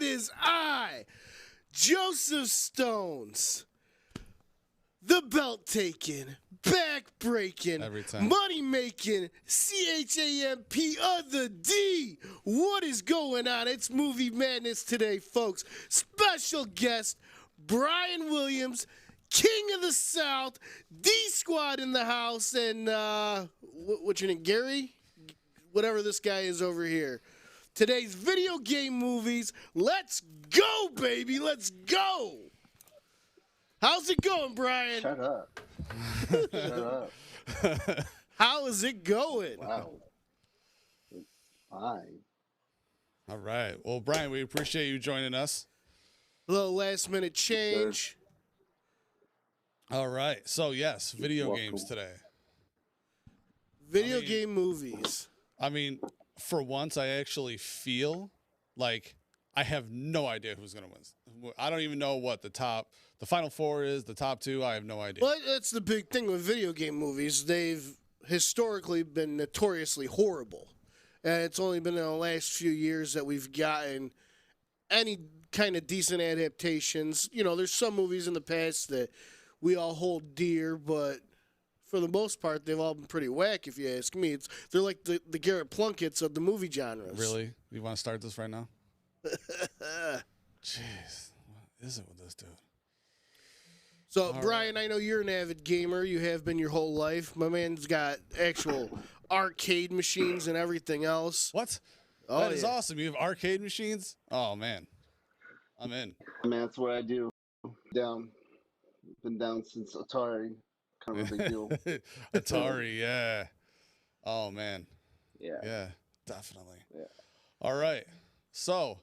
is I, Joseph Stones, the belt taking, back breaking, money making, CHAMP of the D. What is going on? It's Movie Madness today, folks. Special guest, Brian Williams, King of the South, D-Squad in the house, and what's your name, Gary? Whatever this guy is over here. Today's video game movies. Let's go, baby. Let's go. How's it going, Brian? Shut up. Shut up. How is it going? Wow. It's fine. All right. Well, Brian, we appreciate you joining us. A little last minute change. All right. So, yes, video games today. Video game movies. I mean, for once, I actually feel like I have no idea who's going to win. I don't even know what the Final Four is, the top two. I have no idea. Well, that's the big thing with video game movies. They've historically been notoriously horrible. And it's only been in the last few years that we've gotten any kind of decent adaptations. You know, there's some movies in the past that we all hold dear, but for the most part, they've all been pretty whack, if you ask me. They're like the Garrett Plunkett's of the movie genres. Really? You want to start this right now? Jeez. What is it with this dude? So, Brian, I know you're an avid gamer. You have been your whole life. My man's got actual arcade machines and everything else. What? Oh, that is awesome. You have arcade machines? Oh, man. I'm in. I mean, that's what I do. Been down since Atari. Kind of a big deal. Atari, yeah. Oh, man. Yeah. Yeah, definitely. Yeah. All right. So,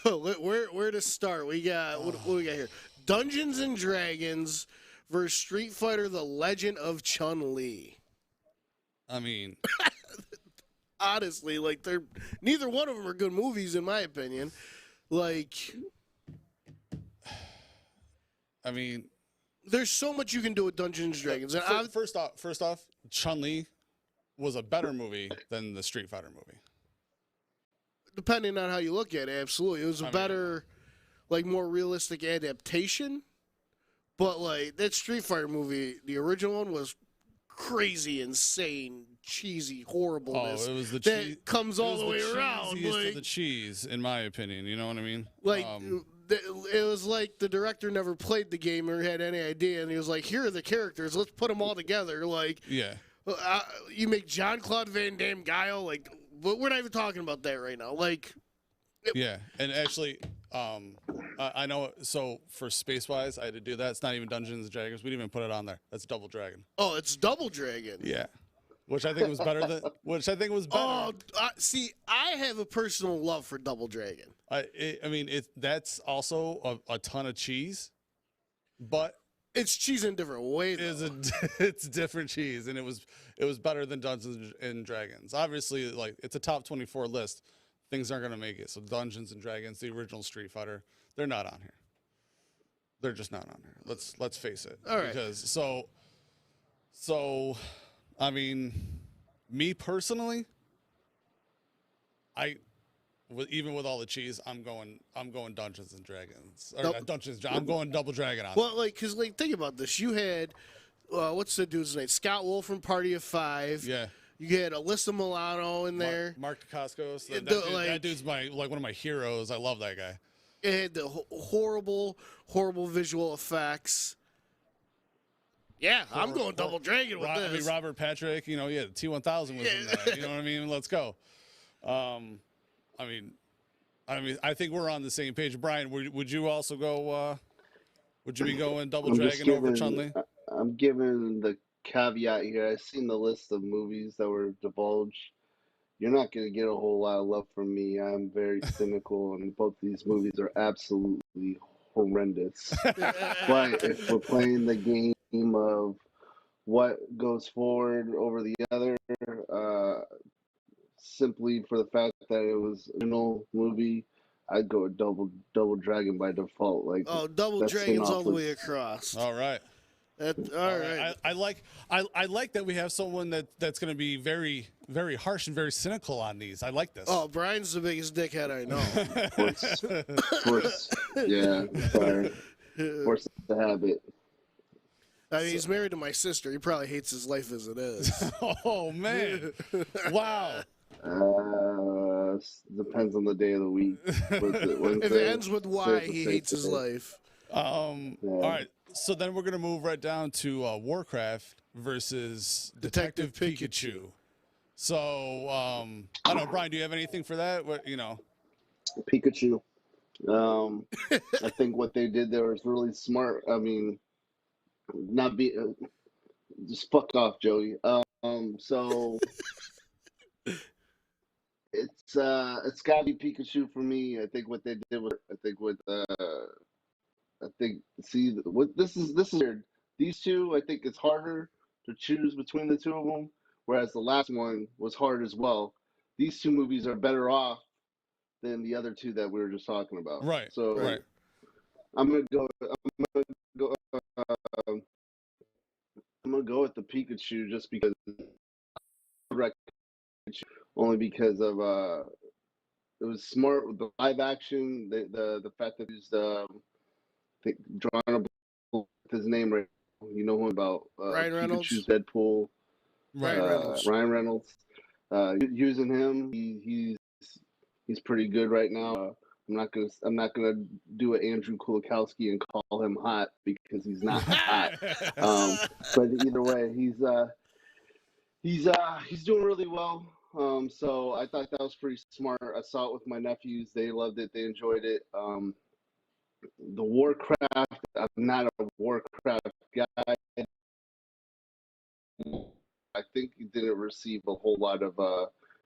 where to start? We got what do we got here? Dungeons and Dragons versus Street Fighter: The Legend of Chun-Li. I mean, honestly, like neither one of them are good movies in my opinion. Like, I mean, there's so much you can do with Dungeons and Dragons. And first off, Chun-Li was a better movie than the Street Fighter movie. Depending on how you look at it, absolutely. It was a better, like, more realistic adaptation. But, like, that Street Fighter movie, the original one, was crazy, insane, cheesy, horribleness. Oh, it was the that cheese. comes all the way around. Like, the cheese, in my opinion. You know what I mean? Like, it was like the director never played the game or had any idea, and he was like, here are the characters. Let's put them all together. Like, yeah. You make Jean-Claude Van Damme Guile, like, but we're not even talking about that right now. Like, yeah, and actually, I know. So for Space-wise, I had to do that. It's not even Dungeons and Dragons. We didn't even put it on there. That's Double Dragon. Oh, it's Double Dragon. Yeah, which I think was better than. Which I think was better. Oh, see, I have a personal love for Double Dragon. I mean, that's also a ton of cheese, but it's cheese in a different way. It's different cheese, and it was better than Dungeons and Dragons. Obviously, like, it's a top 24 list. Things aren't going to make it. So Dungeons and Dragons, the original Street Fighter, they're not on here. They're just not on here. Let's face it. All right. Because so, I mean, me personally, even with all the cheese, I'm going Dungeons and Dragons. Or not Dungeons. I'm going Double Dragon on. Well, like, because, like, think about this. You had, what's the dude's name? Scott Wolf from Party of Five. Yeah. You had Alyssa Milano in there. Mark Dacascos. That dude's one of my heroes. I love that guy. It had the horrible visual effects. Yeah, I'm going Double Dragon with this. I mean, Robert Patrick, yeah, the T-1000 was in that. You know what I mean? Let's go. I mean, I think we're on the same page. Brian, would you also go? Would you be going Double Dragon over Chun-Li? I'm giving the caveat here. I've seen the list of movies that were divulged. You're not going to get a whole lot of love from me. I'm very cynical, and both these movies are absolutely horrendous. But if we're playing the game of what goes forward over the other, simply for the fact that it was an original movie, I'd go with Double Dragon by default. Like, Double Dragon's all the way across. All right. All right. I like that we have someone that's going to be very, very harsh and very cynical on these. I like this. Oh, Brian's the biggest dickhead I know. Of course. Yeah, sorry. Force the habit. I mean, he's married to my sister. He probably hates his life as it is. Oh, man. Wow. Depends on the day of the week. If it ends with why, he hates his life. All right. So then we're going to move right down to Warcraft versus Detective Pikachu. So, I don't know, Brian, do you have anything for that? What, Pikachu. I think what they did there was really smart. I mean, just fuck off, Joey. So it's gotta be Pikachu for me. I think what they did was, this is weird. These two, I think it's harder to choose between the two of them, whereas the last one was hard as well. These two movies are better off than the other two that we were just talking about. Right. So right. I'm gonna go with the Pikachu just because, only because of it was smart with the live action, the fact that he's drawing with his name right. You know him about Ryan Reynolds, Pikachu's Deadpool. Ryan Reynolds. Using him, he's pretty good right now. I'm not gonna do an Andrew Kulikowski and call him hot because he's not hot. But either way, he's doing really well. So I thought that was pretty smart. I saw it with my nephews. They loved it. They enjoyed it. The Warcraft, I'm not a Warcraft guy. I think he didn't receive a whole lot of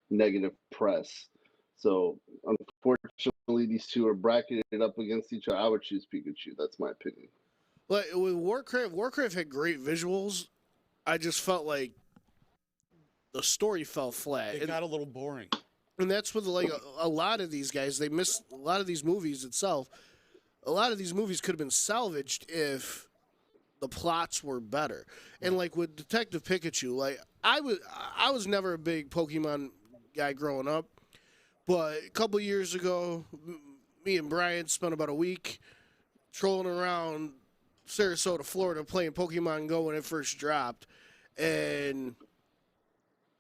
negative press. So unfortunately, these two are bracketed up against each other. I would choose Pikachu. That's my opinion. Like with Warcraft had great visuals. I just felt like the story fell flat. It got a little boring. And that's with like a lot of these guys. They missed a lot of these movies itself. A lot of these movies could have been salvaged if the plots were better. And like with Detective Pikachu, like I was never a big Pokemon guy growing up, but a couple years ago, me and Brian spent about a week trolling around Sarasota, Florida, playing Pokemon Go when it first dropped, and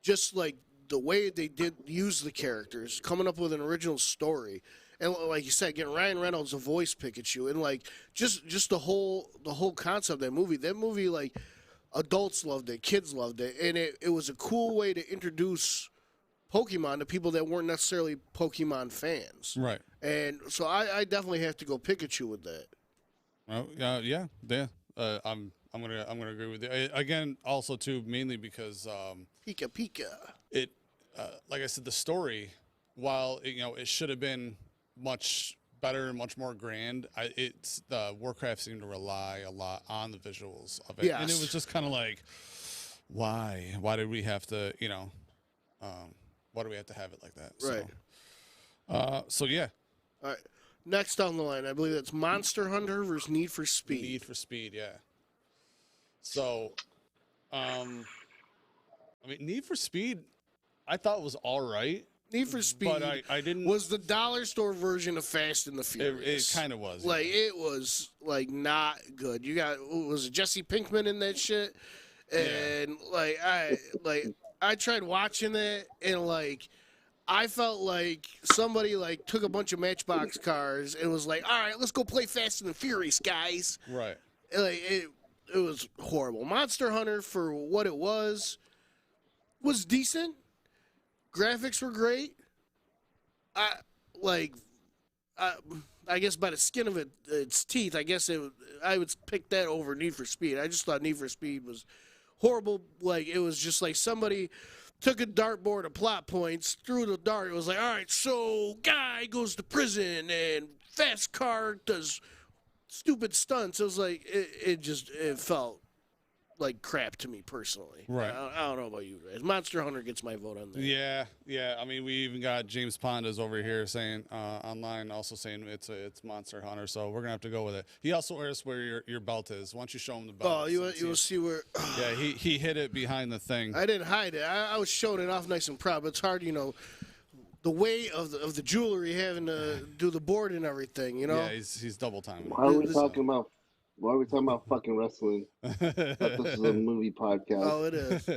just like the way they did use the characters, coming up with an original story. And like you said, getting Ryan Reynolds to voice Pikachu, and like just the whole concept of that movie, like adults loved it, kids loved it, and it was a cool way to introduce Pokemon to people that weren't necessarily Pokemon fans. Right. And so I definitely have to go Pikachu with that. Oh yeah. I'm gonna agree with you again. Also too, mainly because Pika. It like I said, the story, while it should have been much better and much more grand, the Warcraft seemed to rely a lot on the visuals of it. Yes. And it was just kind of like, why did we have to why do we have to have it like that? Right. So yeah. All right. Next on the line, I believe that's Monster Hunter versus Need for Speed. Need for Speed, yeah. So, I mean, Need for Speed, I thought was all right. Need for Speed, but I didn't. Was the dollar store version of Fast and the Furious. It kind of was. Like it was like not good. You got was it Jesse Pinkman in that shit, and I tried watching it and like. I felt like somebody like took a bunch of Matchbox cars and was like, "All right, let's go play Fast and the Furious, guys." Right. And, like it was horrible. Monster Hunter, for what it was decent. Graphics were great. I guess by the skin of its teeth, I guess I would pick that over Need for Speed. I just thought Need for Speed was horrible. Like it was just like somebody took a dartboard of plot points, threw the dart. It was like, all right, so guy goes to prison and fast car does stupid stunts. It was like it felt like crap to me personally. Right. I don't know about you guys. Monster Hunter gets my vote on that. Yeah. I mean, we even got James Pondas over here saying online, also saying it's Monster Hunter. So we're gonna have to go with it. He also asked where your belt is. Why don't you show him the belt? Oh, you will see where. Yeah, he hid it behind the thing. I didn't hide it. I was showing it off nice and proud. But it's hard, the weight of the jewelry, having to do the board and everything. Yeah, he's double timing. Why are we talking about fucking wrestling? I thought this is a movie podcast. Oh, it is.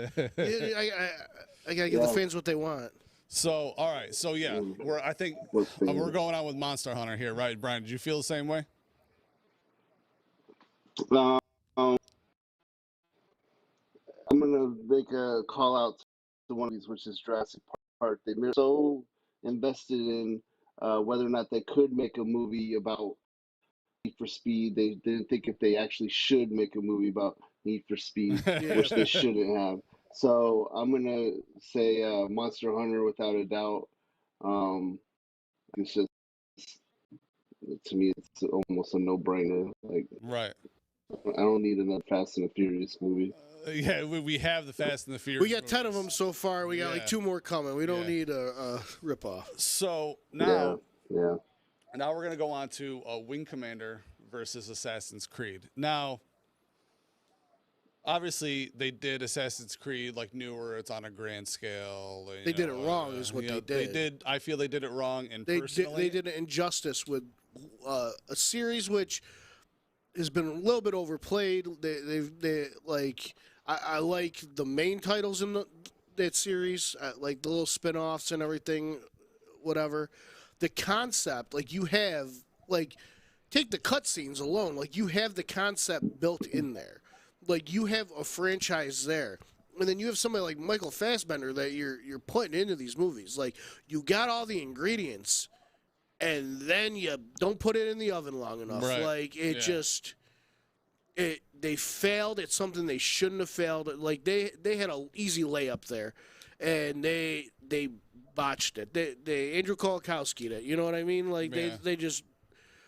I gotta give the fans what they want. So, all right. So, yeah, we're going on with Monster Hunter here, right, Brian? Did you feel the same way? I'm gonna make a call out to one of these, which is Jurassic Park. They're so invested in whether or not they could make a movie about Need for Speed. They didn't think if they actually should make a movie about Need for Speed, which they shouldn't have. So I'm gonna say Monster Hunter without a doubt. It's just, to me, it's almost a no-brainer. Like, right. I don't need another Fast and the Furious movie. Yeah, we have the Fast and the Furious. We got 10 of them so far. We got like 2 more coming. We don't need a ripoff. So now, yeah. Now we're gonna go on to Wing Commander versus Assassin's Creed. Now, obviously, they did Assassin's Creed like newer. It's on a grand scale. They did it wrong, is what they did. They did. I feel they did it wrong. And they did an injustice with a series which has been a little bit overplayed. They like. I like the main titles in that series, like the little spin-offs and everything, whatever. The concept, like you have, like, take the cutscenes alone, like you have the concept built in there. Like you have a franchise there. And then you have somebody like Michael Fassbender that you're putting into these movies. Like you got all the ingredients and then you don't put it in the oven long enough. Right. Like it just... They failed at something they shouldn't have failed at. Like they had an easy layup there, and they botched it. They Andrew Kolakowski'd it. You know what I mean? Like they just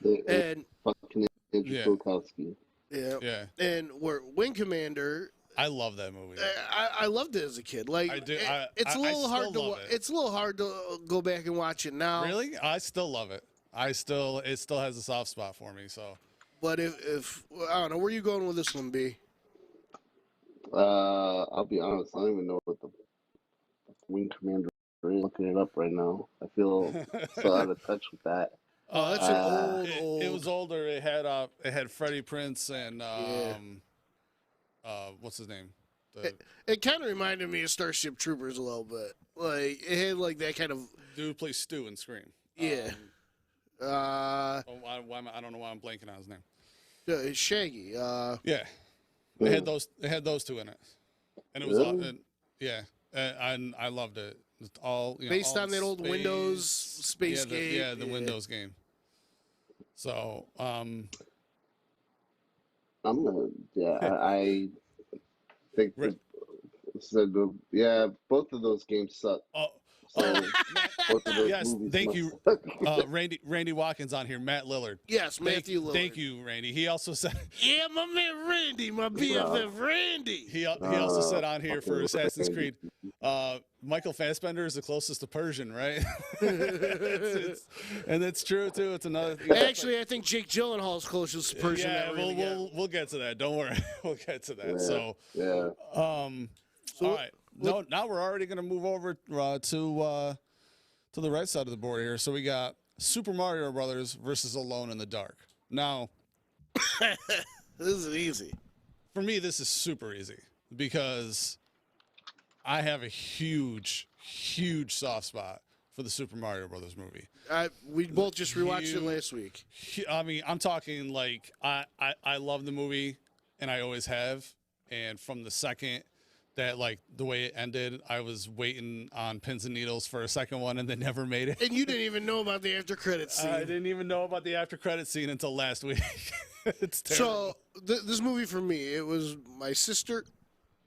and fucking Andrew Kolakowski. Yeah. And where Wing Commander. I love that movie. I loved it as a kid. Like I do. It's a little hard to. It's a little hard to go back and watch it now. Really? I still love it. It still has a soft spot for me. So. But if I don't know, where are you going with this one, B? I'll be honest, I don't even know what the Wing Commander is. Looking it up right now. I feel so out of touch with that. Oh, that's an old. It was older. It had Freddie Prinze and what's his name? It kind of reminded me of Starship Troopers a little bit. Like it had like that kind of dude plays Stu in Scream. Yeah. I don't know why I'm blanking on his name. Shaggy. Yeah, they had those two in it, and it was and I loved it. It's all based all on that old Windows space game. The Windows game. So I'm gonna I think both of those games suck. Yes, thank you, Randy Watkins on here. Matt Lillard. Yes, Matthew Lillard. Thank you, Randy. He also said, "Yeah, my man Randy, my BFF Randy." He also said on here for Assassin's Creed, Michael Fassbender is the closest to Persian, right? and it's true too. It's another. Actually, I think Jake Gyllenhaal is closest to Persian. Yeah, we'll get to that. Don't worry, we'll get to that. Yeah, all right. No, now we're already going to move over to the right side of the board here. So we got Super Mario Brothers versus Alone in the Dark. Now, this is easy. For me, this is super easy because I have a huge soft spot for the Super Mario Brothers movie. We both just rewatched it last week. I mean, I'm talking like I love the movie, and I always have. And from the second that, like, the way it ended, I was waiting on pins and needles for a second one, and they never made it. And you didn't even know about the after credits scene. I didn't even know about the after credits scene until last week. It's terrible. So this movie for me, it was my sister,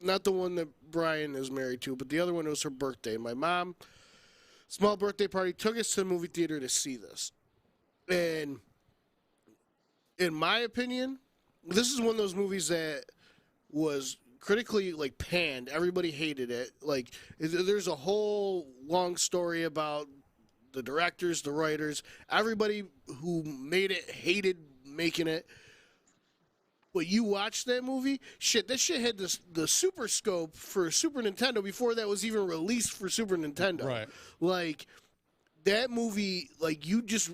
not the one that Brian is married to, but the other one. It was her birthday. My mom, small birthday party, took us to the movie theater to see this. And in my opinion, this is one of those movies that was critically like panned. Everybody hated it. Like there's a whole long story about the directors, the writers, everybody who made it hated making it. But you watched that movie? Shit, that shit had the Super Scope for Super Nintendo before that was even released for Super Nintendo. Right. Like that movie, like you just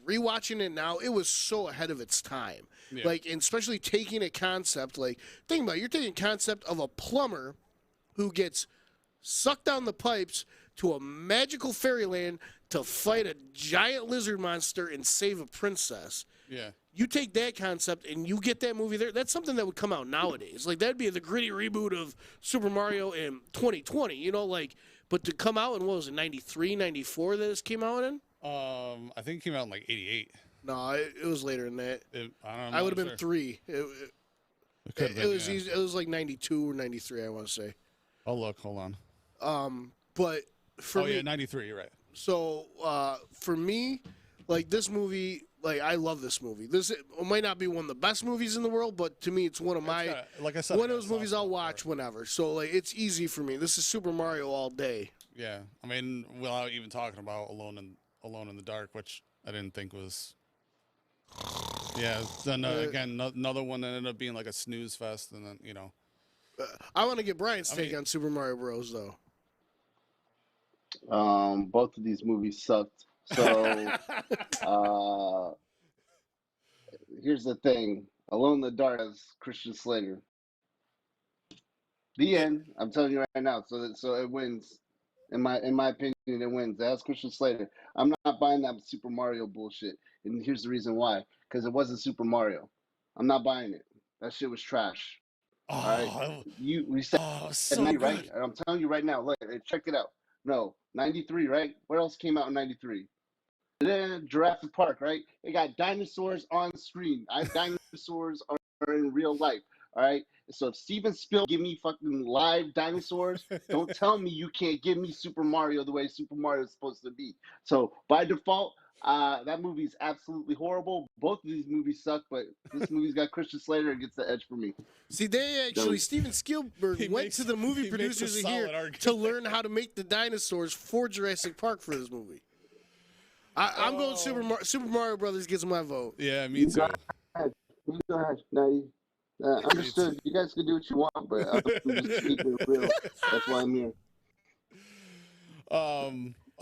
rewatching it now, it was so ahead of its time. Yeah. Like, and especially taking a concept, like, think about it, you're taking a concept of a plumber who gets sucked down the pipes to a magical fairyland to fight a giant lizard monster and save a princess. Yeah. You take that concept and you get that movie there. That's something that would come out nowadays. Like, that'd be the gritty reboot of Super Mario in 2020, you know, like, but to come out in, what was it, 93, 94 that this came out in? I think it came out in like 88. No, it was later than that. I don't know. I would have been 3. It was yeah. it was like 92 or 93, I want to say. Oh, look, hold on. But for me, 93, you're right. So for me, like this movie, like I love this movie. This might not be one of the best movies in the world, but to me, it's one of my like I said, one of those movies I'll watch whenever. So like it's easy for me. This is Super Mario all day. Yeah, I mean, without even talking about Alone in the Dark, which I didn't think was. Yeah, then again, another one that ended up being like a snooze fest, and then you know. I want to get Brian's take on Super Mario Bros. Though. Both of these movies sucked. So, here's the thing: Alone in the Dark has Christian Slater. The end. I'm telling you right now. So it wins. In my opinion, it wins. It has Christian Slater. I'm not buying that Super Mario bullshit. And here's the reason why: because it wasn't Super Mario. I'm not buying it. That shit was trash. Oh, all right, we said so 90, good. Right? I'm telling you right now. Look, check it out. No, 93, right? What else came out in 93? Then Jurassic Park, right? They got dinosaurs on screen. Dinosaurs are in real life. All right. So if Steven Spielberg give me fucking live dinosaurs, don't tell me you can't give me Super Mario the way Super Mario is supposed to be. So by default, that movie is absolutely horrible. Both of these movies suck, but this movie's got Christian Slater and gets the edge for me. See, they actually, Steven Spielberg went to the movie producers here to learn how to make the dinosaurs for Jurassic Park for this movie. I'm going Super Mario Brothers gets my vote. Yeah, me too. You go ahead. No, understood. You guys can do what you want, but I'm just keeping it real. That's why I'm here.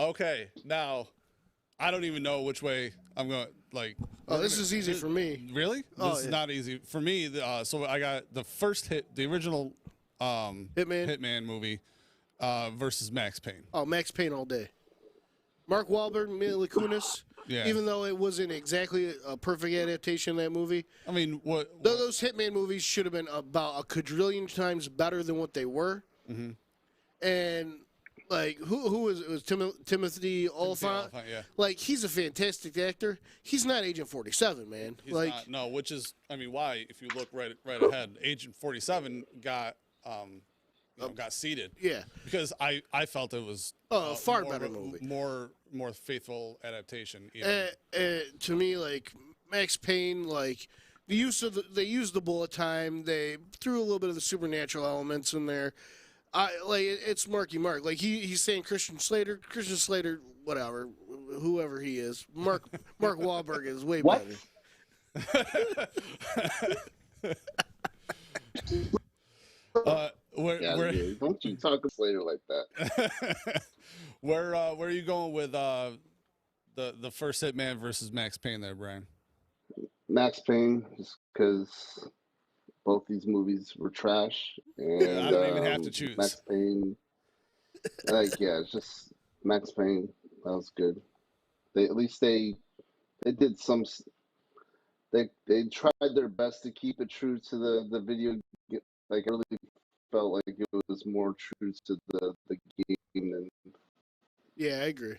Okay, now I don't even know which way I'm going. Like, this is easy for me. Really? This is not easy for me. So I got the first hit, the original Hitman movie versus Max Payne. Oh, Max Payne all day. Mark Wahlberg, Mila Kunis. Yeah. Even though it wasn't exactly a perfect adaptation of that movie. I mean, what those Hitman movies should have been about a quadrillion times better than what they were. Mm-hmm. And like, who was it? Was Timothy Olyphant? Yeah. Like, he's a fantastic actor. He's not Agent 47, man. He's like, not, no, which is, I mean, why? If you look right ahead, Agent 47 got seated. Yeah. Because I felt it was a far better movie, more faithful adaptation. To me, like Max Payne, like they used the bullet time. They threw a little bit of the supernatural elements in there. It's Marky Mark. Like he's saying Christian Slater, whatever, whoever he is. Mark Wahlberg is way better. Don't you talk Slater like that? Where are you going with the first Hitman versus Max Payne there, Brian? Max Payne, just because both these movies were trash, and I don't even have to choose. Max Payne, it's just Max Payne. That was good. They did some. They tried their best to keep it true to the video. Like I really felt like it was more true to the game than. Yeah, I agree.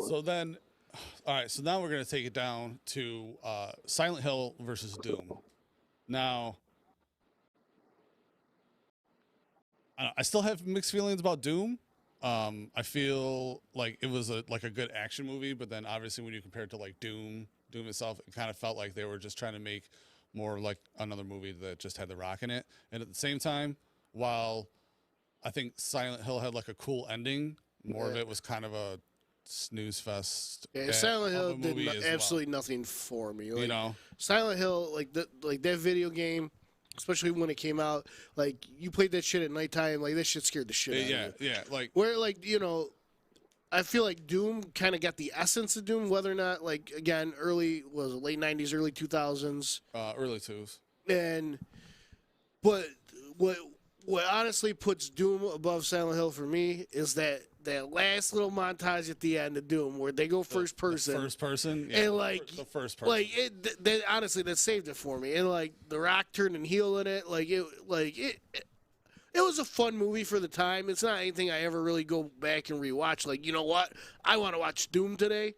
So then, all right. So now we're gonna take it down to Silent Hill versus Doom. Now, I still have mixed feelings about Doom. I feel like it was a good action movie, but then obviously when you compare it to like Doom itself, it kind of felt like they were just trying to make more like another movie that just had The Rock in it. And at the same time, while I think Silent Hill had like a cool ending, more of it was kind of a snooze fest. Yeah, Silent Hill did absolutely nothing for me. Like, you know, Silent Hill, like that video game, especially when it came out, like you played that shit at nighttime, like that shit scared the shit out of you. Yeah, like where like I feel like Doom kind of got the essence of Doom, whether or not like again late 90s, early 2000s, early 2000s, but what honestly puts Doom above Silent Hill for me is that last little montage at the end of Doom where they go first person. First person? Yeah, and like the first person. Like that honestly that saved it for me. And like The Rock turning heel in it, it was a fun movie for the time. It's not anything I ever really go back and rewatch. Like, you know what? I want to watch Doom today.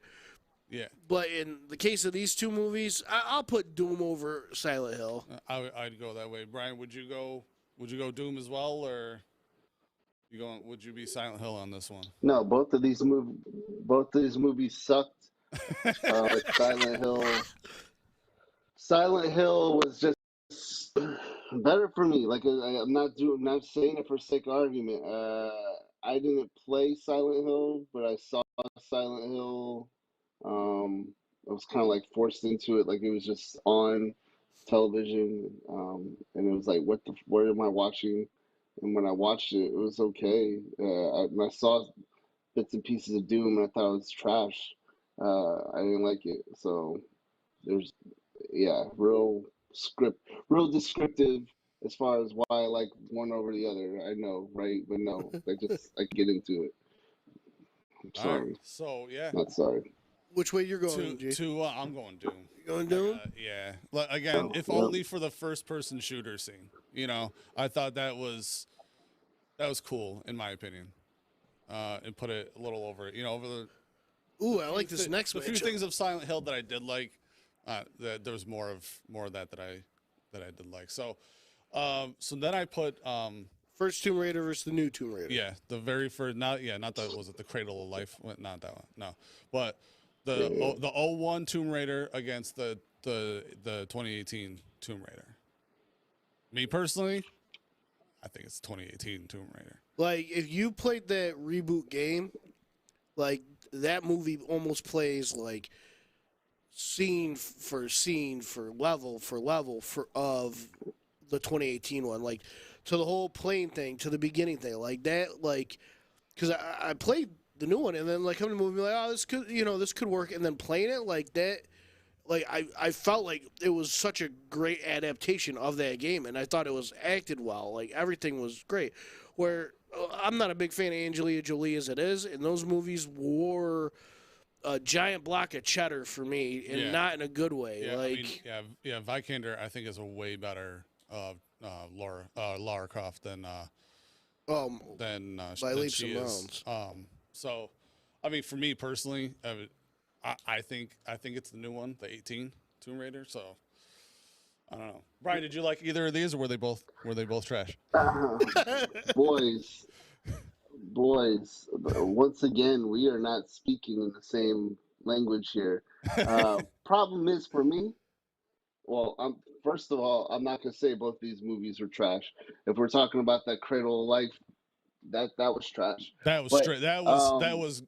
Yeah. But in the case of these two movies, I'll put Doom over Silent Hill. I'd go that way. Brian, would you go Doom as well, or would you be Silent Hill on this one? No, both of these movies sucked. Silent Hill was just better for me. Like I'm not saying it for sake of argument. I didn't play Silent Hill, but I saw Silent Hill. I was kind of like forced into it. Like it was just on television, and it was like, what am I watching? And when I watched it, it was okay. I saw bits and pieces of Doom, and I thought it was trash. I didn't like it. So there's, real descriptive as far as why I like one over the other. I know, right? But no, I get into it. I'm sorry. Right. So yeah, not sorry. Which way you're going, G? I'm going Doom. You going Doom? Yeah. Again, if only for the first-person shooter scene. You know, I thought that was cool in my opinion, and put it a little over. You know, over the. Ooh, I like this next one. A few things of Silent Hill that I did like. That there was more of that I did like. So then I put first Tomb Raider versus the new Tomb Raider. Yeah, the very first. Not that was it the Cradle of Life? Not that one. No, but the 01 Tomb Raider against the 2018 Tomb Raider. Me personally, I think it's 2018 Tomb Raider. Like if you played that reboot game, like that movie almost plays like scene for level of the 2018 one, like to the whole plane thing, to the beginning thing, like that, like because I played the new one and then like coming to the movie like, oh, this could work, and then playing it like that, like I felt like it was such a great adaptation of that game, and I thought it was acted well, like everything was great. Where I'm not a big fan of Angelina Jolie as it is, and those movies were a giant block of cheddar for me, and not in a good way. Yeah, like, I mean, Vikander I think is a way better Lara Croft than by leaps and bounds. So, I mean, for me personally, I think it's the new one, the 18 Tomb Raider. So, I don't know. Brian, did you like either of these, or were they both trash? Boys, once again, we are not speaking in the same language here. Problem is for me, well, first of all, I'm not going to say both these movies are trash. If we're talking about that Cradle of Life, that was trash. That was straight. That was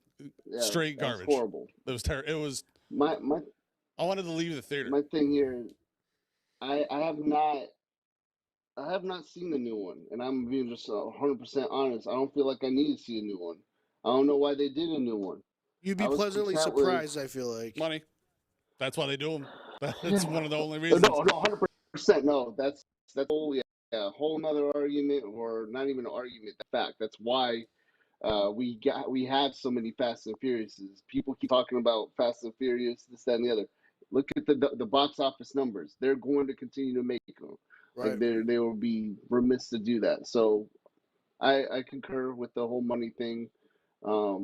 straight garbage. Was horrible. It was terrible. It was my. I wanted to leave the theater. My thing here, I have not seen the new one, and I'm being just 100% honest. I don't feel like I need to see a new one. I don't know why they did a new one. You'd be pleasantly surprised, I feel like. Money. That's why they do them. That's one of the only reasons. No, 100%. No, that's a whole nother argument, or not even an argument. The fact that's why we have so many Fast and Furiouses. People keep talking about Fast and Furious, this, that, and the other. Look at the box office numbers. They're going to continue to make them. Right. Like they will be remiss to do that. So I concur with the whole money thing. I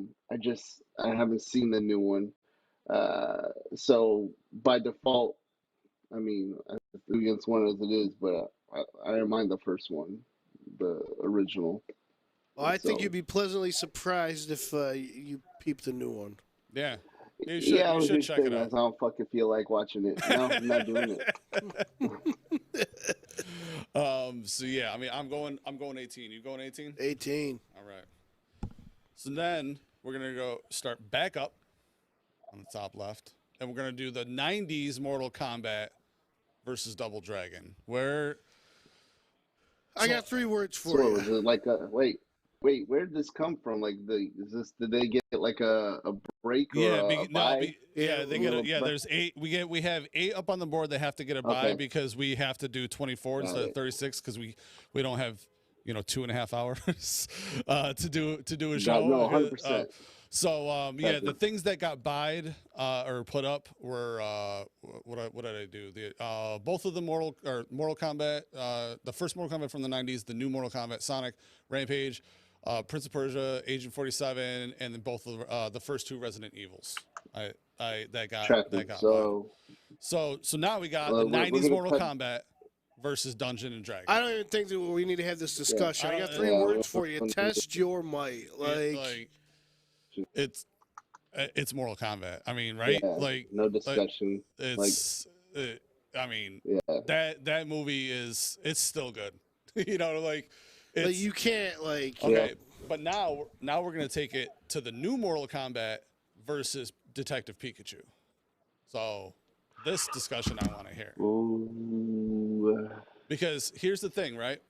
haven't seen the new one. So by default, I mean, against one as it is, but I don't mind the first one, the original. Well, I think you'd be pleasantly surprised if you peep the new one. Yeah. You should, Yeah, I you was should just check saying it that. out. I don't fucking feel like watching it. No, I'm not doing it. So yeah, I mean, I'm going 18. You going 18? 18. All right. So then we're gonna go start back up on the top left, and we're gonna do the '90s Mortal Kombat versus Double Dragon. I got 3 words for So you. was it like a wait? Where did this come from? Like did they get like a break or a bye? They get there's 8. We have 8 up on the board that have to get a bye because we have to do 24 instead of 36 because we don't have 2.5 hours to do a show. No, 100%. The things that got buyed or put up were what did I do? Both of the Mortal Kombat, the first Mortal Kombat from the 90s, the new Mortal Kombat, Sonic, Rampage, Prince of Persia, Agent 47, and then both of the first 2 Resident Evils. That got bought. So now we got the 90s Mortal Kombat versus Dungeon and Dragon. I don't even think that we need to have this discussion. I got 3 words for you. Test your might. It's Mortal Kombat. I mean, right? Yeah, no discussion. That movie it's still good. You can't But now we're gonna take it to the new Mortal Kombat versus Detective Pikachu. So this discussion I want to hear. Ooh. Because here's the thing, right?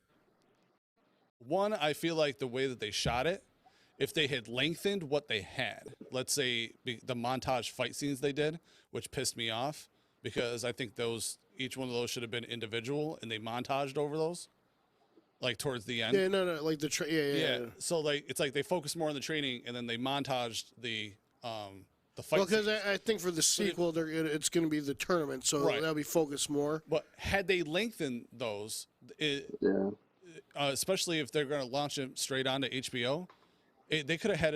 One, I feel like the way that they shot it, if they had lengthened what they had, let's say the montage fight scenes they did, which pissed me off because I think each one of those should have been individual and they montaged over those, like towards the end. Yeah, no, like the yeah. So it's like they focused more on the training and then they montaged the fight. Well, because I think for the sequel, it's going to be the tournament, so that'll be focused more. But had they lengthened those, especially if they're going to launch it straight onto HBO. They could have had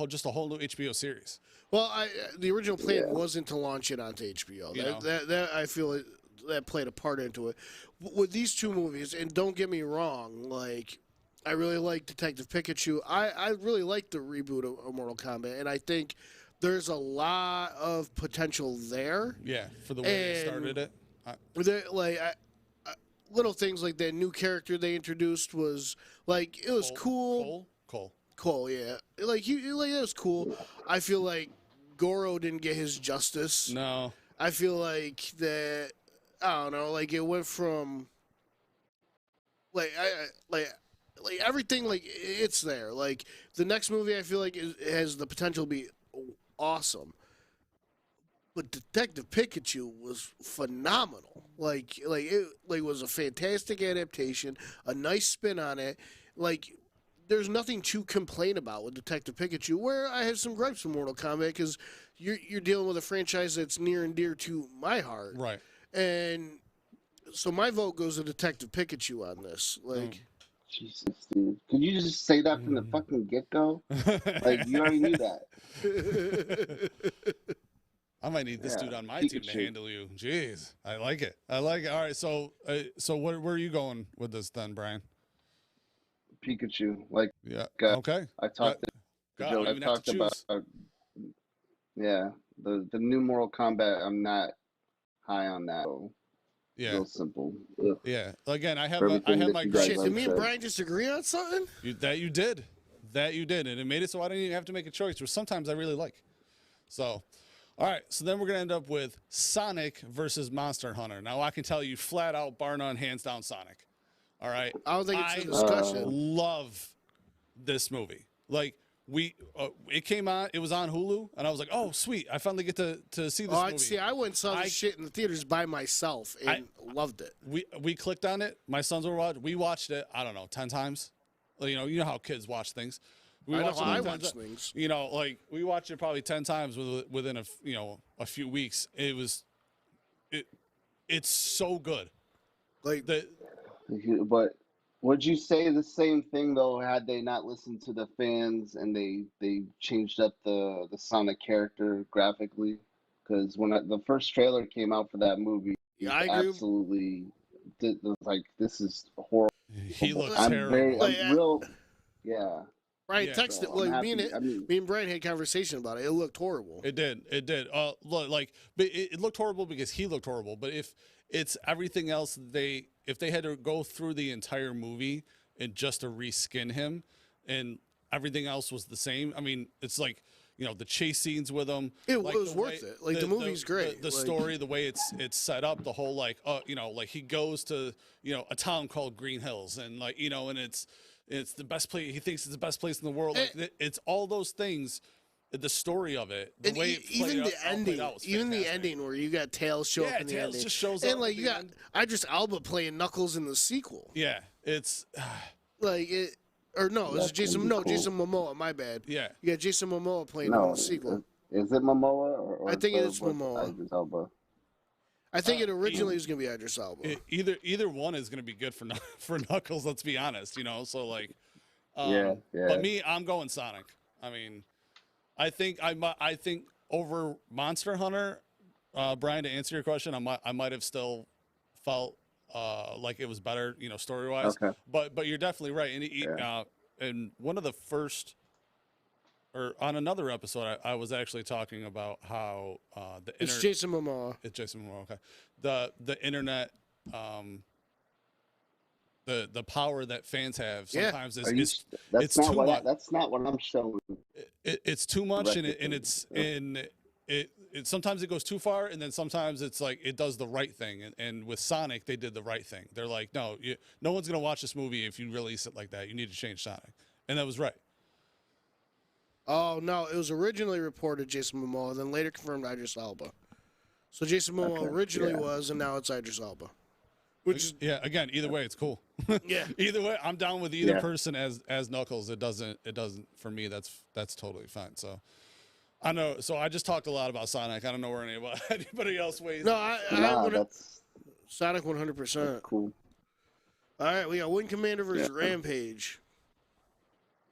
just a whole new HBO series. Well, the original plan wasn't to launch it onto HBO. That I feel that played a part into it. With these 2 movies, and don't get me wrong, I really like Detective Pikachu. I really like the reboot of Mortal Kombat, and I think there's a lot of potential there. Yeah, for the way they started it. Little things like that new character they introduced was it was cool. Cole, yeah. It was cool. I feel like Goro didn't get his justice. No. I feel like that, I don't know, it went from, everything, it's there. The next movie I feel like it has the potential to be awesome. But Detective Pikachu was phenomenal. It was a fantastic adaptation, a nice spin on it. There's nothing to complain about with Detective Pikachu, where I have some gripes with Mortal Kombat because you're dealing with a franchise that's near and dear to my heart. Right. And so my vote goes to Detective Pikachu on this. Jesus, dude. Could you just say that from the fucking get-go? You already knew that. I might need this dude on my team to handle you. Jeez. I like it. All right, so where are you going with this then, Brian? Pikachu, okay. I talked about the new Mortal Kombat. I'm not high on that. So real simple. Ugh. Yeah. Again, I have my shit. Did me and Brian just agree on something? You did, and it made it so I didn't even have to make a choice, which sometimes I really like. So, all right. So then we're gonna end up with Sonic versus Monster Hunter. Now I can tell you flat out, bar none, hands down, Sonic. All right. I don't think it's a discussion. Love this movie. It came on. It was on Hulu, and I was like, "Oh, sweet! I finally get to see this movie." See, I went and saw this shit in the theaters by myself and loved it. We clicked on it. My sons were watching. We watched it. I don't know, 10 times. You know how kids watch things. I watch things. We watched it probably 10 times within a few weeks. It's so good. But would you say the same thing though? Had they not listened to the fans and they changed up the Sonic character graphically? Because when the first trailer came out for that movie, I agree. Absolutely, this is horrible. He looks terrible. Yeah. Brian Yeah. texted. So Well, I'm me happy. and Brian had conversation about it. It looked horrible. It did. Look, like, but it looked horrible because he looked horrible. But if it's everything else, if they had to go through the entire movie and just to reskin him, and everything else was the same. I mean, it's like, the chase scenes with him. It like was worth it. Like the movie's great. The story, the way it's set up, the whole like, like he goes to a town called Green Hills, and like and it's the best place. He thinks it's the best place in the world. Like it's all those things. The story of it, the way even the ending where you got Tails show up in the Tails ending, just shows and up. like you got Idris Elba playing Knuckles in the sequel. Yeah, it's like it. Or no, it was Jason Momoa. My bad. Yeah, you got Jason Momoa playing in the sequel. Is it Momoa or I think it's Momoa. Idris Elba? I think it originally was gonna be Idris Elba. Either one is gonna be good for Knuckles. Let's be honest. So like, yeah. But me, I'm going Sonic. I mean, I think over Monster Hunter, Brian, to answer your question, I might have still felt like it was better, story wise. Okay. But you're definitely right. And one of the first, or on another episode, I was actually talking about how it's Jason Momoa. It's Jason Momoa. Okay. The internet, the power that fans have sometimes is it's too much. That's not what I'm showing. It's too much, and it sometimes it goes too far, and then sometimes it's like it does the right thing. And with Sonic, they did the right thing. They're like, no one's gonna watch this movie if you release it like that. You need to change Sonic, and that was right. Oh no, it was originally reported Jason Momoa, then later confirmed Idris Elba. So Jason Momoa originally was, and now it's Idris Elba. Which again, either way, it's cool. Yeah. Either way, I'm down with either person as Knuckles. It doesn't for me. That's totally fine. So I know. So I just talked a lot about Sonic. I don't know where anybody else weighs. No, that's Sonic 100%. Cool. All right, we got Wing Commander versus Rampage.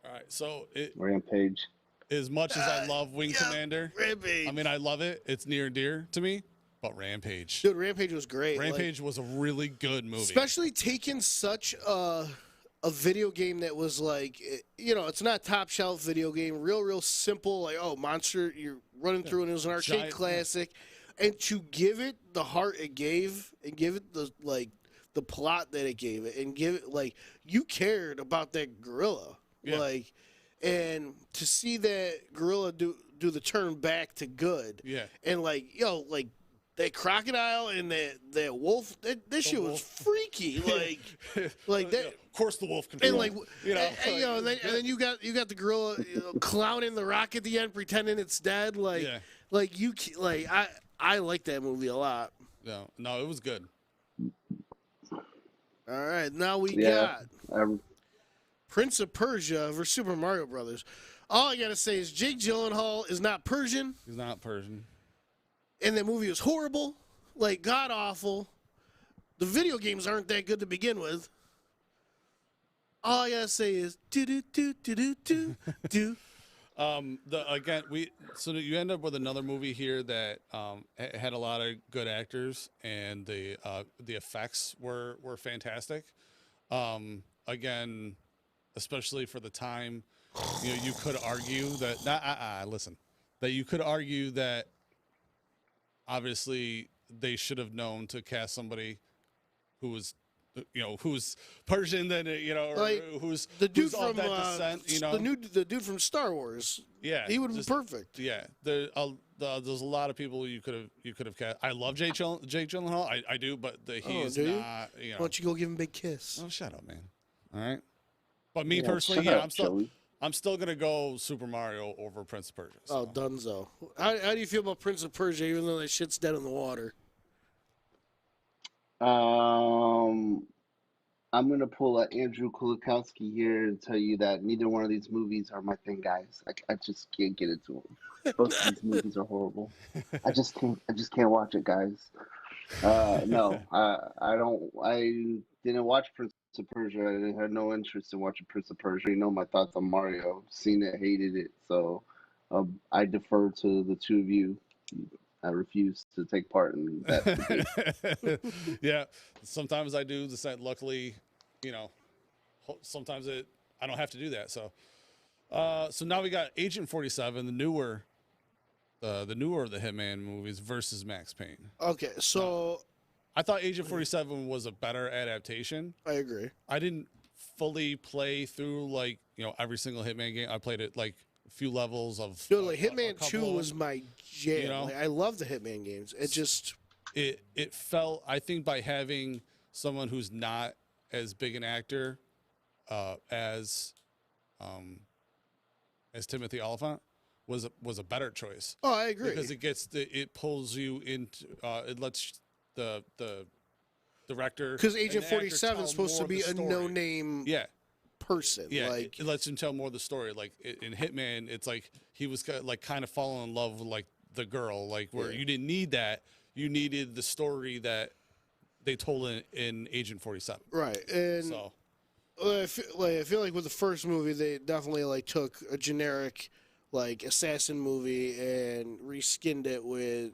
All right, so Rampage. As much as I love Wing Commander, Rampage. I mean, I love it. It's near and dear to me. But Rampage. Dude, Rampage was great. Rampage was a really good movie. Especially taking such a video game that was like, it's not top shelf video game, real simple, like, monster, you're running through, and it was an arcade classic. And to give it the heart it gave, and give it the plot that it gave it, and give it, like, you cared about that gorilla. Yeah. Like, and to see that gorilla do the turn back to good. Yeah. And like, that crocodile and that wolf, that shit was freaky. Like that. Of course, the wolf control. And like, and then you got the gorilla clowning the rock at the end, pretending it's dead. I like that movie a lot. No, it was good. All right, now we got Prince of Persia versus Super Mario Brothers. All I gotta say is Jake Gyllenhaal is not Persian. He's not Persian. And that movie was horrible, like god awful. The video games aren't that good to begin with. All I gotta say is do. So you end up with another movie here that had a lot of good actors, and the effects were fantastic. Again, especially for the time, you could argue that that you could argue that obviously they should have known to cast somebody who was who's Persian, then who's the dude who's from of that descent, the dude from Star Wars. Yeah, he would have been perfect. Yeah, there's a lot of people you could have cast. I love Jake Gyllenhaal. I do, but he's not. Why don't you go give him a big kiss? Oh, shut up, man. All right. But me personally, I'm still gonna go Super Mario over Prince of Persia. So. Oh, dunzo. How do you feel about Prince of Persia, even though that shit's dead in the water? I'm gonna pull a Andrew Kulikowski here and tell you that neither one of these movies are my thing, guys. I just can't get into them. Both of these movies are horrible. I just can't watch it, guys. No, I don't. I didn't watch Prince of Persia. I had no interest in watching Prince of Persia. You know my thoughts on Mario. Seen it, hated it. So I defer to the two of you. I refuse to take part in that. Yeah, sometimes I do. Luckily, sometimes I don't have to do that. So, So now we got Agent 47, the newer of the Hitman movies versus Max Payne. Okay, so I thought Agent 47 was a better adaptation. I agree. I didn't fully play through like every single Hitman game. I played it like a few levels of. Dude, like Hitman 2 was my jam. Like, I love the Hitman games. It felt, I think, by having someone who's not as big an actor as Timothy Olyphant was a better choice. Oh, I agree. Because it pulls you into it lets the director, because Agent 47 is supposed to be a no-name person. Yeah, like it lets him tell more of the story. Like in Hitman, it's like he was like kind of falling in love with like the girl, like where you didn't need that. You needed the story that they told in Agent 47. Right, and so I feel like with the first movie, they definitely like took a generic like assassin movie and reskinned it with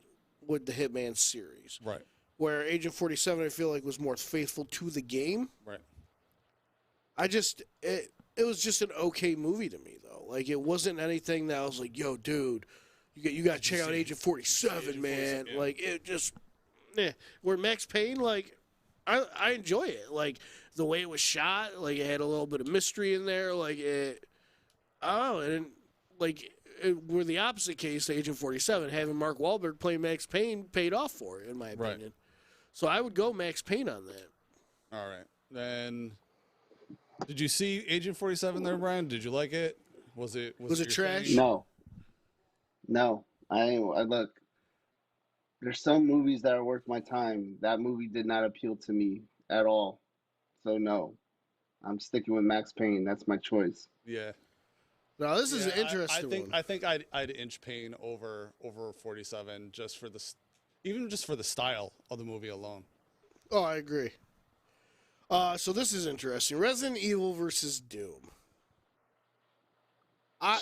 the Hitman series. Right. Where Agent 47, I feel like, was more faithful to the game. Right. It was just an okay movie to me though. Like it wasn't anything that I was like, yo, dude, you got to check out Agent 47, man. Yeah. Like it just, where Max Payne, like I enjoy it. Like the way it was shot, like it had a little bit of mystery in there. Like it, and like we're the opposite case to Agent 47. Having Mark Wahlberg play Max Payne paid off for it, in my opinion. Right. So I would go Max Payne on that. All right. Then, did you see Agent 47 there, Brian? Did you like it? Was it trash? Thing? No. I look. There's some movies that are worth my time. That movie did not appeal to me at all. So no, I'm sticking with Max Payne. That's my choice. Yeah. No, this is an interesting one. I think I'd inch Payne over 47 just for the style of the movie alone. Oh, I agree. So this is interesting. Resident Evil versus Doom. I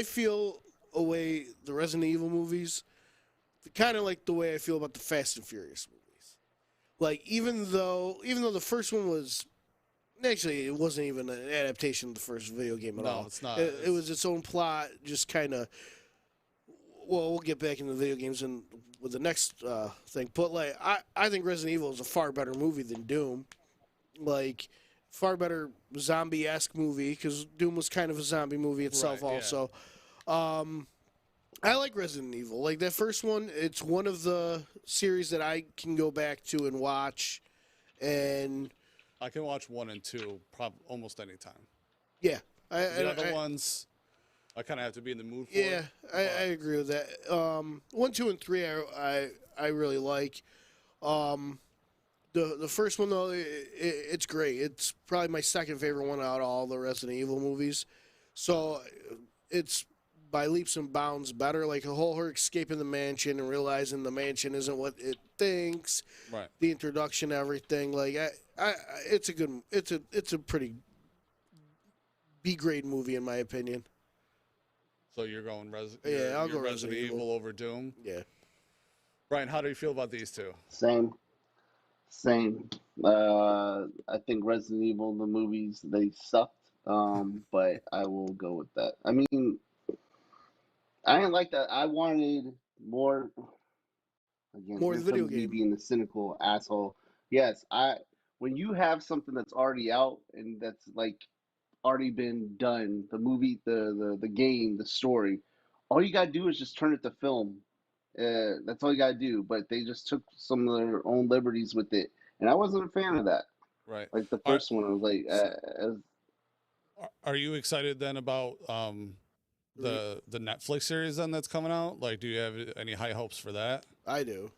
feel a way the Resident Evil movies, kind of like the way I feel about the Fast and Furious movies. Like even though the first one was, actually it wasn't even an adaptation of the first video game at all. No, it's not. It was its own plot, just kind of. Well, we'll get back into video games with the next thing. But like, I think Resident Evil is a far better movie than Doom. Like, far better zombie-esque movie because Doom was kind of a zombie movie itself, right, also. Yeah. I like Resident Evil. Like that first one, it's one of the series that I can go back to and watch, and I can watch 1 and 2 almost any time. Yeah, the other ones, I kind of have to be in the mood for. Yeah, I agree with that. 1, 2, and 3, I really like. The first one though, it's great. It's probably my second favorite one out of all the Resident Evil movies. So it's by leaps and bounds better. Like her escaping the mansion and realizing the mansion isn't what it thinks. Right. The introduction, everything. Like it's a pretty B-grade movie in my opinion. So you're going I'll go Resident Evil over Doom. Yeah. Brian, how do you feel about these two? Same. I think Resident Evil, the movies, they sucked. But I will go with that. I mean, I didn't like that. I wanted more. Again, more video game. Being the cynical asshole. Yes, when you have something that's already out and that's like already been done, the movie, the game, the story, all you gotta do is just turn it to film. That's all you gotta do. But they just took some of their own liberties with it, and I wasn't a fan of that. Right. Like the first one, I was like. Are you excited then about the Netflix series then that's coming out? Like, do you have any high hopes for that? I do.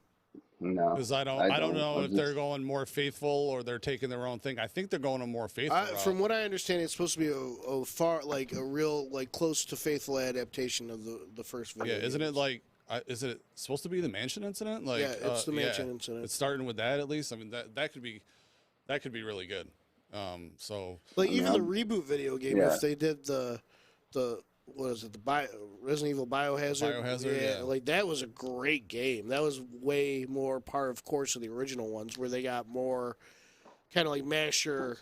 No, because I don't know if they're going more faithful or they're taking their own thing. I think they're going a more faithful route. From what I understand, it's supposed to be a far, like a real, like close to faithful adaptation of the first video. Yeah, isn't it like? Is it supposed to be the mansion incident? Like, yeah, it's the mansion incident. It's starting with that at least. I mean, that could be really good. So like even the reboot video game, if they did the what is it, the Resident Evil Biohazard? Yeah, like that was a great game. That was way more part of course of the original ones, where they got more kind of like masher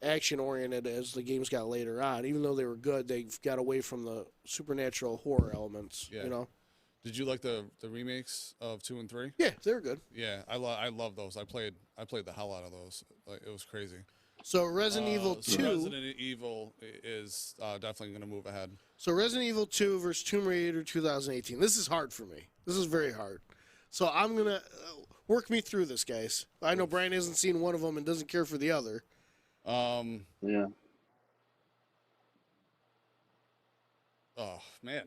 action-oriented as the games got later on. Even though they were good, they got away from the supernatural horror elements, Yeah. you know? Did you like the remakes of 2 and 3? Yeah, they were good. Yeah, I love those. I played the hell out of those. Like, it was crazy. So Resident Evil 2... So Resident Evil is definitely going to move ahead. So Resident Evil 2 versus Tomb Raider 2018. This is hard for me. This is very hard. So I'm going to... work me through this, guys. I know Brian hasn't seen one of them and doesn't care for the other. Yeah. Oh, man.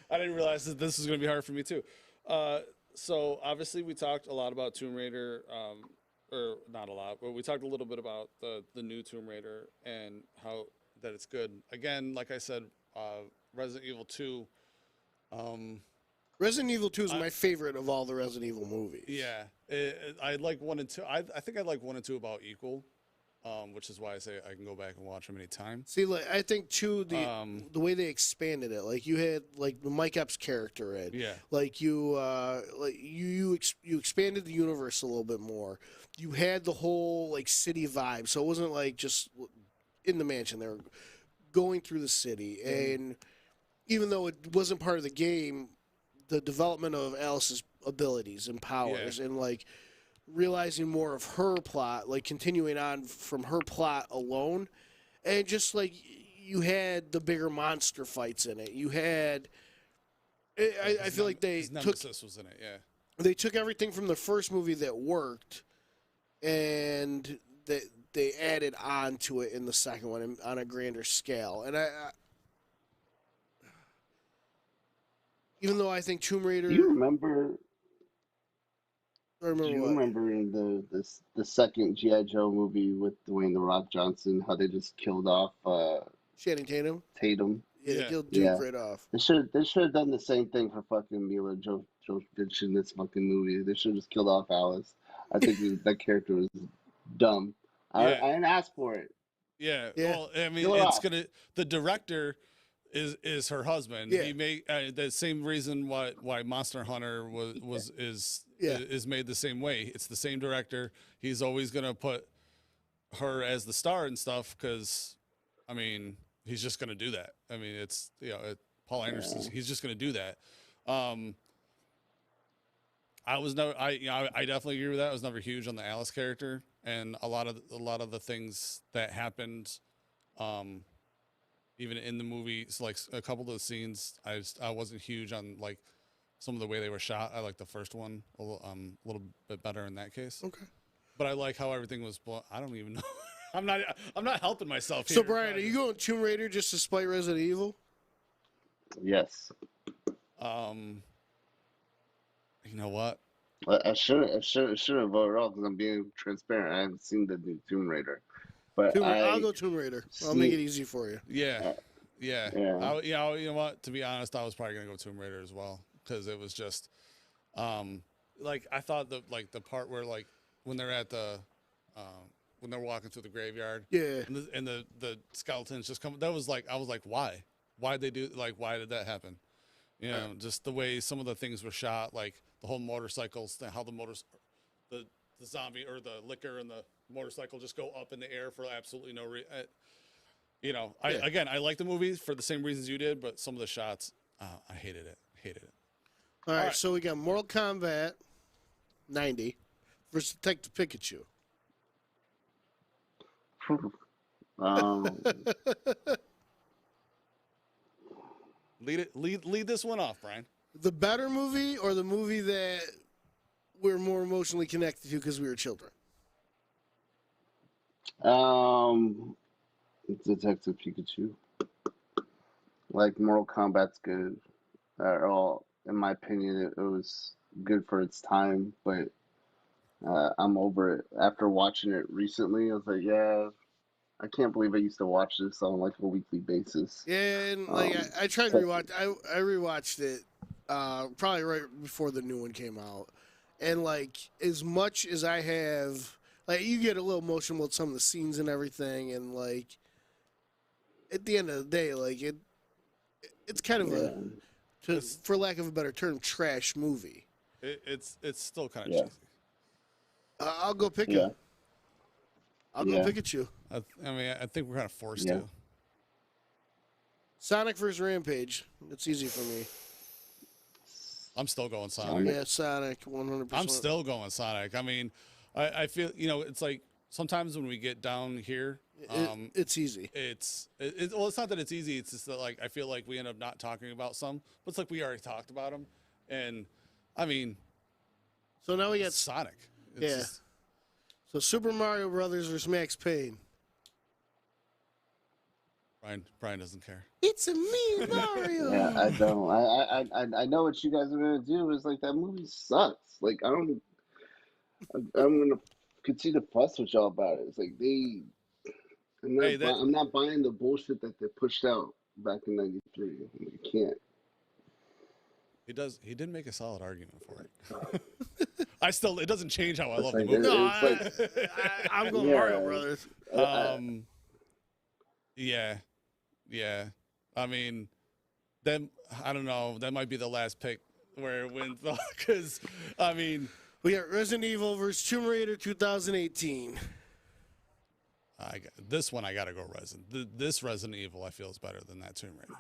I didn't realize that this was going to be hard for me, too. So, obviously, we talked a lot about Tomb Raider, or not a lot, but we talked a little bit about the new Tomb Raider and how that it's good. Again, like I said, Resident Evil 2... Resident Evil 2 is my favorite of all the Resident Evil movies. Yeah. I like 1 and 2. I think I like 1 and 2 about equal, which is why I say I can go back and watch them anytime. See, like, I think, too, the way they expanded it, like, you had, like, the Mike Epps character in. Yeah. Like, you expanded the universe a little bit more. You had the whole, like, city vibe, so it wasn't, like, just in the mansion. They were going through the city, and even though it wasn't part of the game, the development of Alice's abilities and powers and, like, realizing more of her plot, like, continuing on from her plot alone. And just, like, you had the bigger monster fights in it. You had... I feel like his Nemesis was in it, yeah. They took everything from the first movie that worked and they added on to it in the second one on a grander scale. And I even though I think Tomb Raider... Do you remember... I remember Do you what? remember in the second G.I. Joe movie with Dwayne "The Rock" Johnson, how they just killed off Channing Tatum? Tatum? Yeah, they Yeah. killed Duke right off. They should have done the same thing for fucking Mila Jovovich in this fucking movie. They should have just killed off Alice. I think that character was dumb. I didn't ask for it. Yeah. Yeah. Well, I mean, Kill her it's off. gonna. The director is her husband. Yeah. He made the same reason why Monster Hunter is made the same way. It's the same director. He's always gonna put her as the star and stuff because, I mean, he's just gonna do that. I mean, it's Paul Anderson. He's just gonna do that. I definitely agree with that. I was never huge on the Alice character, and a lot of the things that happened, even in the movie, so like a couple of the scenes, I wasn't huge on like some of the way they were shot. I like the first one a little bit better in that case. Okay. But I like how everything was. I don't even know. I'm not helping myself here. So, Brian, are you going Tomb Raider just to spite Resident Evil? Yes. You know what? I should have voted off because I'm being transparent. I haven't seen the new Tomb Raider, but I'll go Tomb Raider. I'll make it easy for you. Yeah. Yeah. You know what? To be honest, I was probably gonna go Tomb Raider as well because it was just, like I thought the part where like when they're at the, when they're walking through the graveyard, Yeah. and the skeletons just come. That was like I was like, why? Why'd they do like? Why did that happen? You know, just the way some of the things were shot, like the whole motorcycles, how the zombie or the liquor and the motorcycle just go up in the air for absolutely no reason. You know, I like the movie for the same reasons you did, but some of the shots, I hated it. All right, so we got Mortal Kombat 90 versus Detective Pikachu. Lead this one off, Brian. The better movie or the movie that we're more emotionally connected to because we were children? Detective Pikachu. Like Mortal Kombat's good. In my opinion, it was good for its time, but I'm over it. After watching it recently, I was like, yeah, I can't believe I used to watch this on like a weekly basis. Yeah, and like I tried to rewatch. I rewatched it probably right before the new one came out, and like as much as I have, like you get a little emotional with some of the scenes and everything, and like at the end of the day, like it's kind of for lack of a better term, trash movie. It's still kind of cheesy. I'll go pick Yeah. I'll go Pikachu. I mean, I think we're kind of forced to. Sonic versus Rampage. It's easy for me. I'm still going Sonic. Yeah, Sonic, 100%. I'm still going Sonic. I mean, I feel, it's like sometimes when we get down here, it's easy. Well, it's not that it's easy. It's just that, like, I feel like we end up not talking about some, but it's like we already talked about them. And, I mean, so now we got Sonic. So Super Mario Brothers versus Max Payne. Brian doesn't care. It's a me, Mario. Yeah, I don't. I know what you guys are gonna do. It's like that movie sucks. Like I'm gonna continue to fuss with y'all about it. It's like I'm not buying the bullshit that they pushed out back in '93. You can't. He did make a solid argument for it. It doesn't change how I love the movie. No, I'm going Mario Brothers. Yeah. I mean, then I don't know. That might be the last pick where it wins, though, because I mean, we got Resident Evil versus Tomb Raider 2018. This one I gotta go Resident. This Resident Evil I feel is better than that Tomb Raider.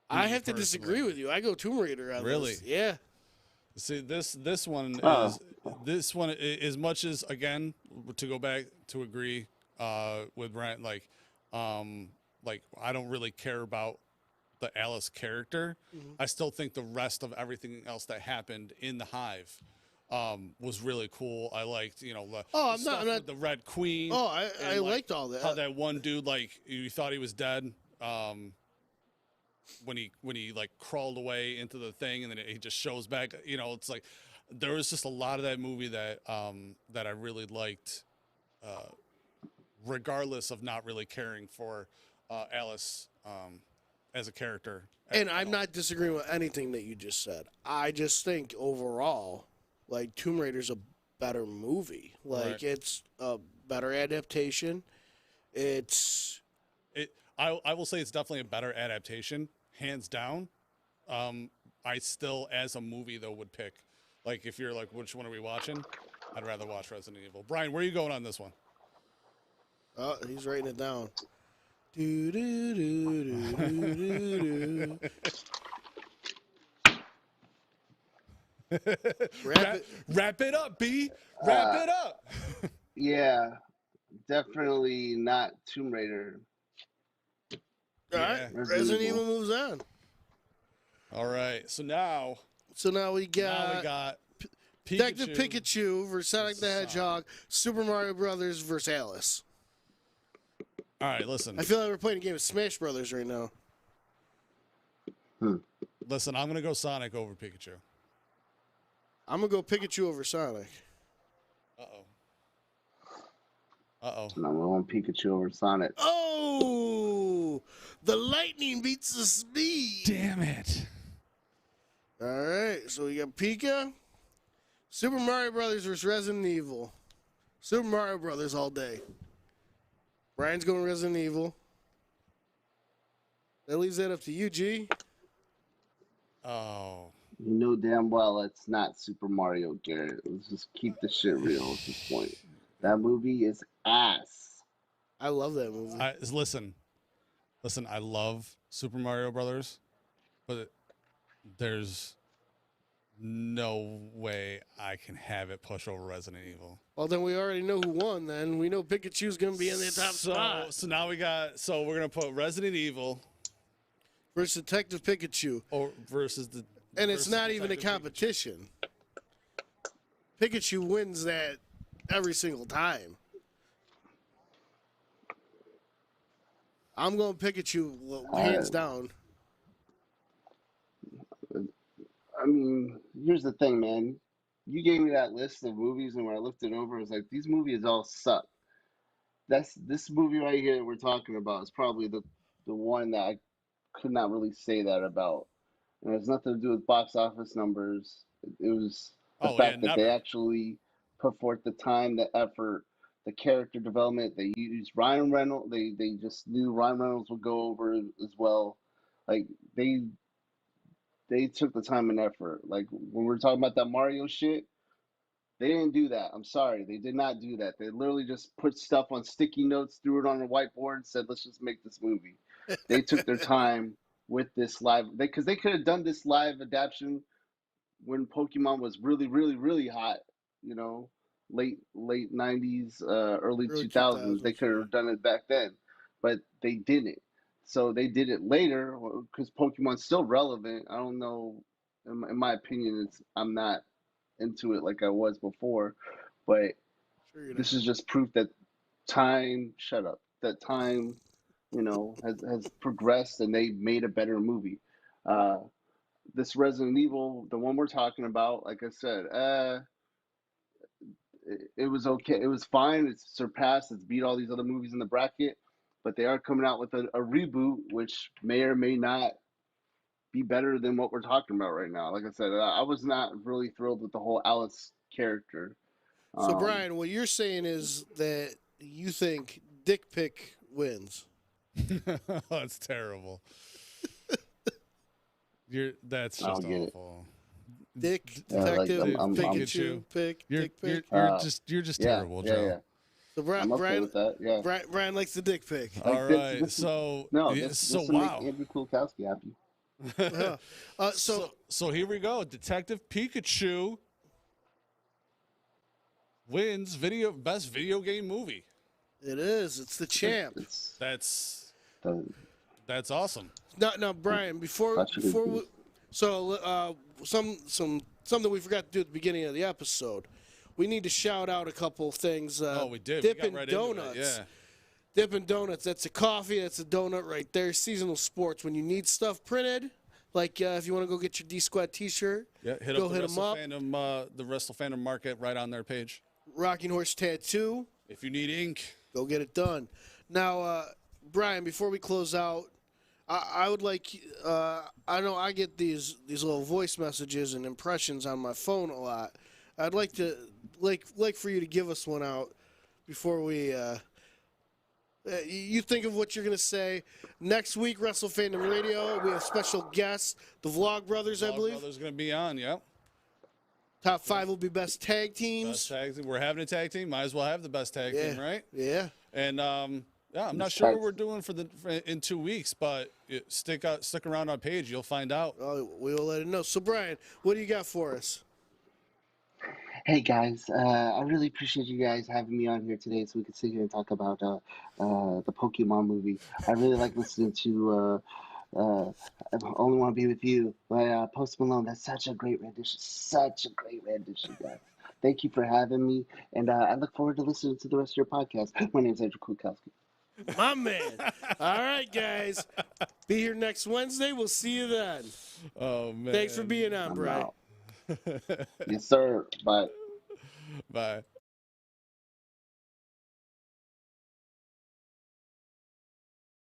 I have to disagree with you. I go Tomb Raider on really? This. Yeah. See, this one is much as, again, to go back to agree with Brent, like I don't really care about the Alice character. Mm-hmm. I still think the rest of everything else that happened in the Hive was really cool. I liked, the Red Queen. Oh, I liked all that. How that one dude, like, you thought he was dead. When he like crawled away into the thing and then he just shows back, it's like there was just a lot of that movie that I really liked, regardless of not really caring for Alice as a character. And I'm not disagreeing with anything that you just said. I just think overall, like, Tomb Raider's a better movie. Like, It's a better adaptation. I will say it's definitely a better adaptation, hands down. I still, as a movie, though, would pick, like, if you're like, which one are we watching? I'd rather watch Resident Evil. Brian, where are you going on this one? Oh, he's writing it down. Do, do, do, do, do, do. Wrap it up, B. Wrap it up. Yeah, definitely not Tomb Raider. All right, Resident Evil moves on. All right, so now we got Detective Pikachu versus Sonic the Hedgehog, Super Mario Brothers versus Alice. All right, listen. I feel like we're playing a game of Smash Brothers right now. Listen, I'm gonna go Sonic over Pikachu. I'm gonna go Pikachu over Sonic. I'm going Pikachu over Sonic. Oh, the lightning beats the speed. Damn it. All right, so we got Pika. Super Mario Brothers versus Resident Evil. Super Mario Brothers all day. Brian's going Resident Evil. That leaves that up to you, G. Oh. You know damn well it's not Super Mario, Garrett. Let's just keep the shit real at this point. That movie is ass. I love that movie. Listen, I love Super Mario Brothers, but there's no way I can have it push over Resident Evil. Well, then we already know who won. Then we know Pikachu's going to be in the top spot. So now we're going to put Resident Evil versus Detective Pikachu. And it's not even a competition. Pikachu wins that every single time. I'm going Pikachu hands down. I mean, here's the thing, man. You gave me that list of movies, and when I looked it over, I was like, these movies all suck. This movie right here that we're talking about is probably the one that I could not really say that about. And it has nothing to do with box office numbers. It was the fact that they actually put forth the time, the effort, the character development. They used Ryan Reynolds. They just knew Ryan Reynolds would go over as well. Like, they took the time and effort. Like, when we're talking about that Mario shit, They didn't do that. I'm sorry. They did not do that. They literally just put stuff on sticky notes, threw it on a whiteboard, and said, let's just make this movie. They took their time with this live, because they could have done this live adaptation when Pokemon was really, really, really hot, you know, late 90s, early 2000s. They could have done it back then, but they didn't. So they did it later because Pokemon's still relevant. I don't know. In my opinion, I'm not into it like I was before, but this is just proof that time. Shut up. That time, you know, has progressed and they made a better movie. This Resident Evil, the one we're talking about, like I said, it was okay. It was fine. It's surpassed. It's beat all these other movies in the bracket, but they are coming out with a reboot, which may or may not be better than what we're talking about right now. Like I said, I was not really thrilled with the whole Alice character. So, Brian, what you're saying is that you think Dick Pick wins. That's terrible. That's just awful. Dick, Detective Pikachu, Pick, Dick Pick. You're just terrible, Joe. Yeah. So I'm okay with that. Yeah. Brian likes the Dick Pick. All right. So wow. Make Andrew Kulkowski happy. So here we go. Detective Pikachu wins best video game movie. It is. It's the champ. That's awesome. No, Brian. Before we, something we forgot to do at the beginning of the episode. We need to shout out a couple of things. We did. Dippin' Donuts. Yeah. Dippin' Donuts. That's a coffee. That's a donut right there. Seasonal Sports. When you need stuff printed, like if you want to go get your D Squad T-shirt, hit them up. The Wrestle Fandom Market right on their page. Rocking Horse Tattoo. If you need ink, go get it done. Now, Brian, before we close out, I would like. I know I get these little voice messages and impressions on my phone a lot. I'd like to like for you to give us one out before we. You think of what you're going to say. Next week, Wrestle Fandom Radio, we have special guests, the Vlog Brothers, I believe. Brothers going to be on, yep. Top 5 will be best tag teams. Best tag team. We're having a tag team. Might as well have the best tag team, right? Yeah. And I'm not sure what we're doing in 2 weeks, but stick around our page. You'll find out. We will let it know. So, Brian, what do you got for us? Hey guys, I really appreciate you guys having me on here today so we can sit here and talk about the Pokemon movie. I really like listening to I Only Want to Be With You by Post Malone. That's such a great rendition. Guys. Thank you for having me, and I look forward to listening to the rest of your podcast. My name is Andrew Kulkowski. My man. All right, guys. Be here next Wednesday. We'll see you then. Oh, man. Thanks for being on, Brian. Yes, sir. Bye. Bye.